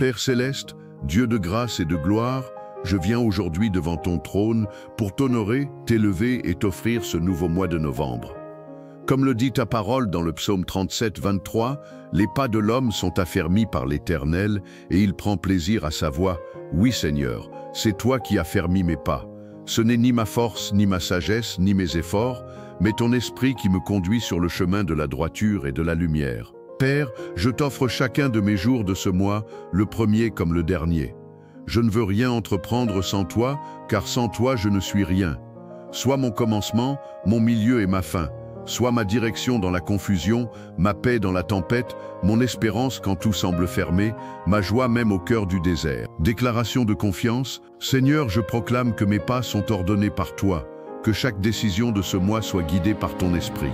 Père céleste, Dieu de grâce et de gloire, je viens aujourd'hui devant ton trône pour t'honorer, t'élever et t'offrir ce nouveau mois de novembre. Comme le dit ta parole dans le psaume 37, 23, les pas de l'homme sont affermis par l'Éternel et il prend plaisir à sa voix. Oui Seigneur, c'est toi qui as fermi mes pas. Ce n'est ni ma force, ni ma sagesse, ni mes efforts, mais ton esprit qui me conduit sur le chemin de la droiture et de la lumière. Père, je t'offre chacun de mes jours de ce mois, le premier comme le dernier. Je ne veux rien entreprendre sans toi, car sans toi je ne suis rien. Sois mon commencement, mon milieu et ma fin. Sois ma direction dans la confusion, ma paix dans la tempête, mon espérance quand tout semble fermé, ma joie même au cœur du désert. Déclaration de confiance, Seigneur, je proclame que mes pas sont ordonnés par toi, que chaque décision de ce mois soit guidée par ton esprit,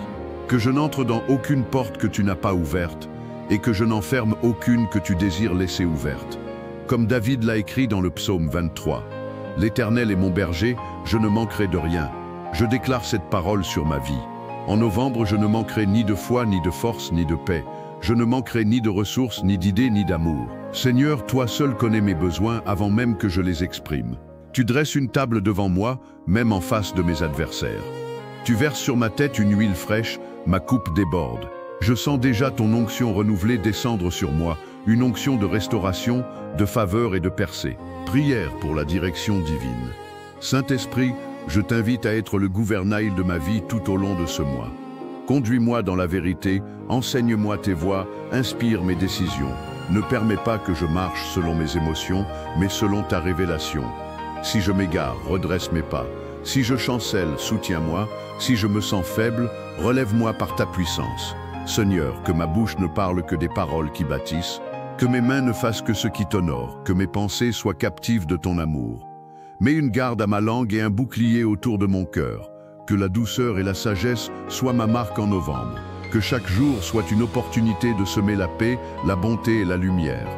que je n'entre dans aucune porte que tu n'as pas ouverte, et que je n'enferme aucune que tu désires laisser ouverte. Comme David l'a écrit dans le psaume 23, « L'Éternel est mon berger, je ne manquerai de rien. Je déclare cette parole sur ma vie. En novembre, je ne manquerai ni de foi, ni de force, ni de paix. Je ne manquerai ni de ressources, ni d'idées, ni d'amour. Seigneur, toi seul connais mes besoins avant même que je les exprime. Tu dresses une table devant moi, même en face de mes adversaires. Tu verses sur ma tête une huile fraîche, ma coupe déborde. Je sens déjà ton onction renouvelée descendre sur moi, une onction de restauration, de faveur et de percée. Prière pour la direction divine. Saint-Esprit, je t'invite à être le gouvernail de ma vie tout au long de ce mois. Conduis-moi dans la vérité, enseigne-moi tes voies, inspire mes décisions. Ne permets pas que je marche selon mes émotions, mais selon ta révélation. Si je m'égare, redresse mes pas. Si je chancelle, soutiens-moi. Si je me sens faible, relève-moi par ta puissance. Seigneur, que ma bouche ne parle que des paroles qui bâtissent, que mes mains ne fassent que ce qui t'honore, que mes pensées soient captives de ton amour. Mets une garde à ma langue et un bouclier autour de mon cœur. Que la douceur et la sagesse soient ma marque en novembre. Que chaque jour soit une opportunité de semer la paix, la bonté et la lumière.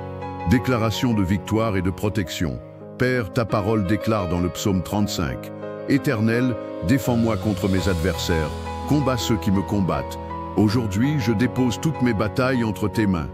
Déclaration de victoire et de protection. Père, ta parole déclare dans le psaume 35. Éternel, défends-moi contre mes adversaires, combats ceux qui me combattent. Aujourd'hui, je dépose toutes mes batailles entre tes mains.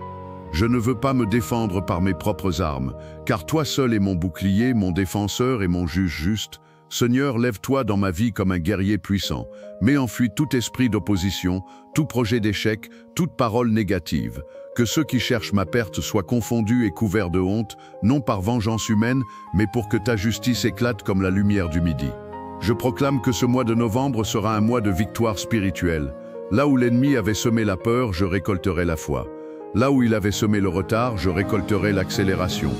Je ne veux pas me défendre par mes propres armes, car toi seul es mon bouclier, mon défenseur et mon juge juste. Seigneur, lève-toi dans ma vie comme un guerrier puissant. Mets en fuite tout esprit d'opposition, tout projet d'échec, toute parole négative. Que ceux qui cherchent ma perte soient confondus et couverts de honte, non par vengeance humaine, mais pour que ta justice éclate comme la lumière du midi. Je proclame que ce mois de novembre sera un mois de victoire spirituelle. Là où l'ennemi avait semé la peur, je récolterai la foi. Là où il avait semé le retard, je récolterai l'accélération.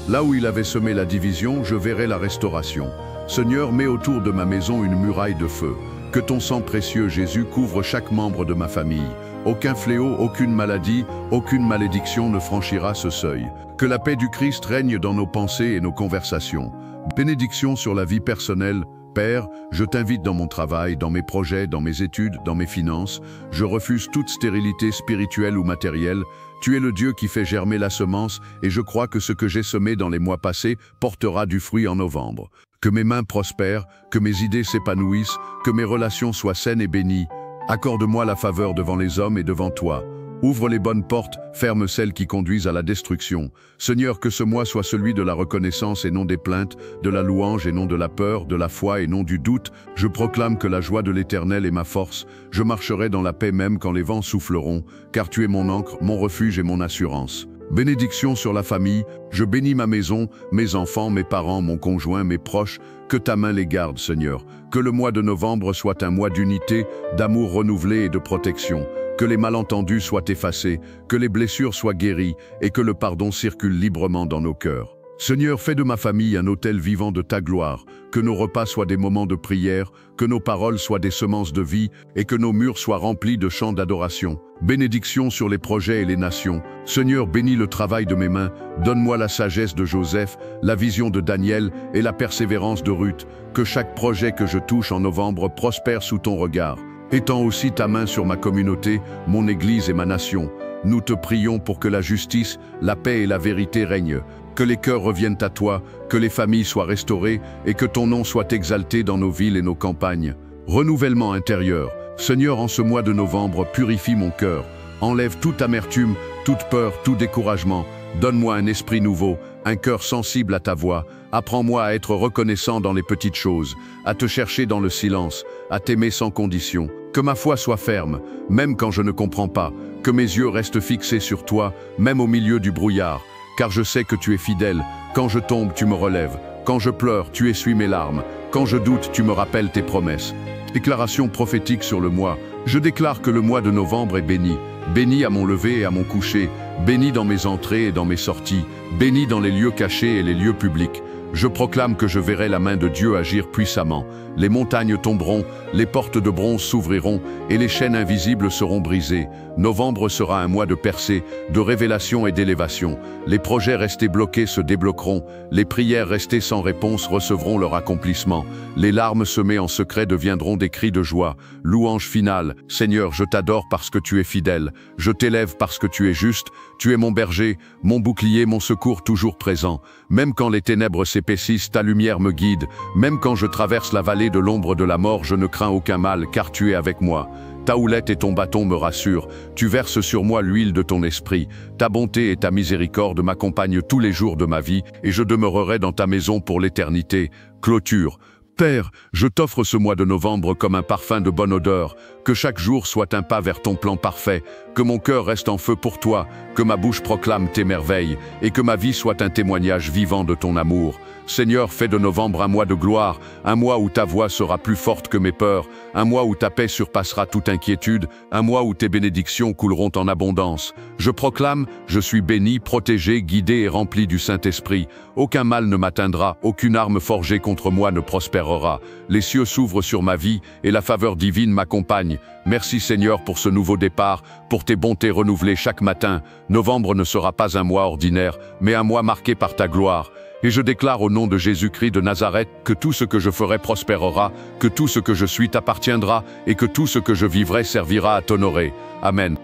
Là où il avait semé la division, je verrai la restauration. Seigneur, mets autour de ma maison une muraille de feu. Que ton sang précieux, Jésus, couvre chaque membre de ma famille. Aucun fléau, aucune maladie, aucune malédiction ne franchira ce seuil. Que la paix du Christ règne dans nos pensées et nos conversations. Bénédiction sur la vie personnelle. Père, je t'invite dans mon travail, dans mes projets, dans mes études, dans mes finances. Je refuse toute stérilité spirituelle ou matérielle. Tu es le Dieu qui fait germer la semence et je crois que ce que j'ai semé dans les mois passés portera du fruit en novembre. Que mes mains prospèrent, que mes idées s'épanouissent, que mes relations soient saines et bénies. Accorde-moi la faveur devant les hommes et devant toi. Ouvre les bonnes portes, ferme celles qui conduisent à la destruction. Seigneur, que ce mois soit celui de la reconnaissance et non des plaintes, de la louange et non de la peur, de la foi et non du doute. Je proclame que la joie de l'Éternel est ma force. Je marcherai dans la paix même quand les vents souffleront, car tu es mon ancre, mon refuge et mon assurance. Bénédiction sur la famille, je bénis ma maison, mes enfants, mes parents, mon conjoint, mes proches, que ta main les garde, Seigneur. Que le mois de novembre soit un mois d'unité, d'amour renouvelé et de protection. Que les malentendus soient effacés, que les blessures soient guéries et que le pardon circule librement dans nos cœurs. Seigneur, fais de ma famille un autel vivant de ta gloire, que nos repas soient des moments de prière, que nos paroles soient des semences de vie et que nos murs soient remplis de chants d'adoration. Bénédiction sur les projets et les nations. Seigneur, bénis le travail de mes mains, donne-moi la sagesse de Joseph, la vision de Daniel et la persévérance de Ruth. Que chaque projet que je touche en novembre prospère sous ton regard. Étends aussi ta main sur ma communauté, mon Église et ma nation. Nous te prions pour que la justice, la paix et la vérité règnent. Que les cœurs reviennent à toi, que les familles soient restaurées et que ton nom soit exalté dans nos villes et nos campagnes. Renouvellement intérieur. Seigneur, en ce mois de novembre, purifie mon cœur. Enlève toute amertume, toute peur, tout découragement. Donne-moi un esprit nouveau, un cœur sensible à ta voix. Apprends-moi à être reconnaissant dans les petites choses, à te chercher dans le silence, à t'aimer sans condition. Que ma foi soit ferme, même quand je ne comprends pas. Que mes yeux restent fixés sur toi, même au milieu du brouillard. Car je sais que tu es fidèle. Quand je tombe, tu me relèves. Quand je pleure, tu essuies mes larmes. Quand je doute, tu me rappelles tes promesses. Déclaration prophétique sur le mois. Je déclare que le mois de novembre est béni. Béni à mon lever et à mon coucher. Béni dans mes entrées et dans mes sorties. Béni dans les lieux cachés et les lieux publics. Je proclame que je verrai la main de Dieu agir puissamment. Les montagnes tomberont, les portes de bronze s'ouvriront et les chaînes invisibles seront brisées. Novembre sera un mois de percée, de révélation et d'élévation. Les projets restés bloqués se débloqueront. Les prières restées sans réponse recevront leur accomplissement. Les larmes semées en secret deviendront des cris de joie. Louange finale. Seigneur, je t'adore parce que tu es fidèle. Je t'élève parce que tu es juste. Tu es mon berger, mon bouclier, mon secours toujours présent. Même quand les ténèbres s'épaississent, ta lumière me guide. Même quand je traverse la vallée de l'ombre de la mort, je ne crains aucun mal, car tu es avec moi. Ta houlette et ton bâton me rassurent. Tu verses sur moi l'huile de ton esprit. Ta bonté et ta miséricorde m'accompagnent tous les jours de ma vie, et je demeurerai dans ta maison pour l'éternité. Clôture. Père, je t'offre ce mois de novembre comme un parfum de bonne odeur, que chaque jour soit un pas vers ton plan parfait, que mon cœur reste en feu pour toi, que ma bouche proclame tes merveilles, et que ma vie soit un témoignage vivant de ton amour. Seigneur, fais de novembre un mois de gloire, un mois où ta voix sera plus forte que mes peurs, un mois où ta paix surpassera toute inquiétude, un mois où tes bénédictions couleront en abondance. Je proclame, je suis béni, protégé, guidé et rempli du Saint-Esprit. Aucun mal ne m'atteindra, aucune arme forgée contre moi ne prospérera. Les cieux s'ouvrent sur ma vie et la faveur divine m'accompagne. Merci Seigneur pour ce nouveau départ, pour tes bontés renouvelées chaque matin. Novembre ne sera pas un mois ordinaire, mais un mois marqué par ta gloire. Et je déclare au nom de Jésus-Christ de Nazareth que tout ce que je ferai prospérera, que tout ce que je suis t'appartiendra et que tout ce que je vivrai servira à t'honorer. Amen.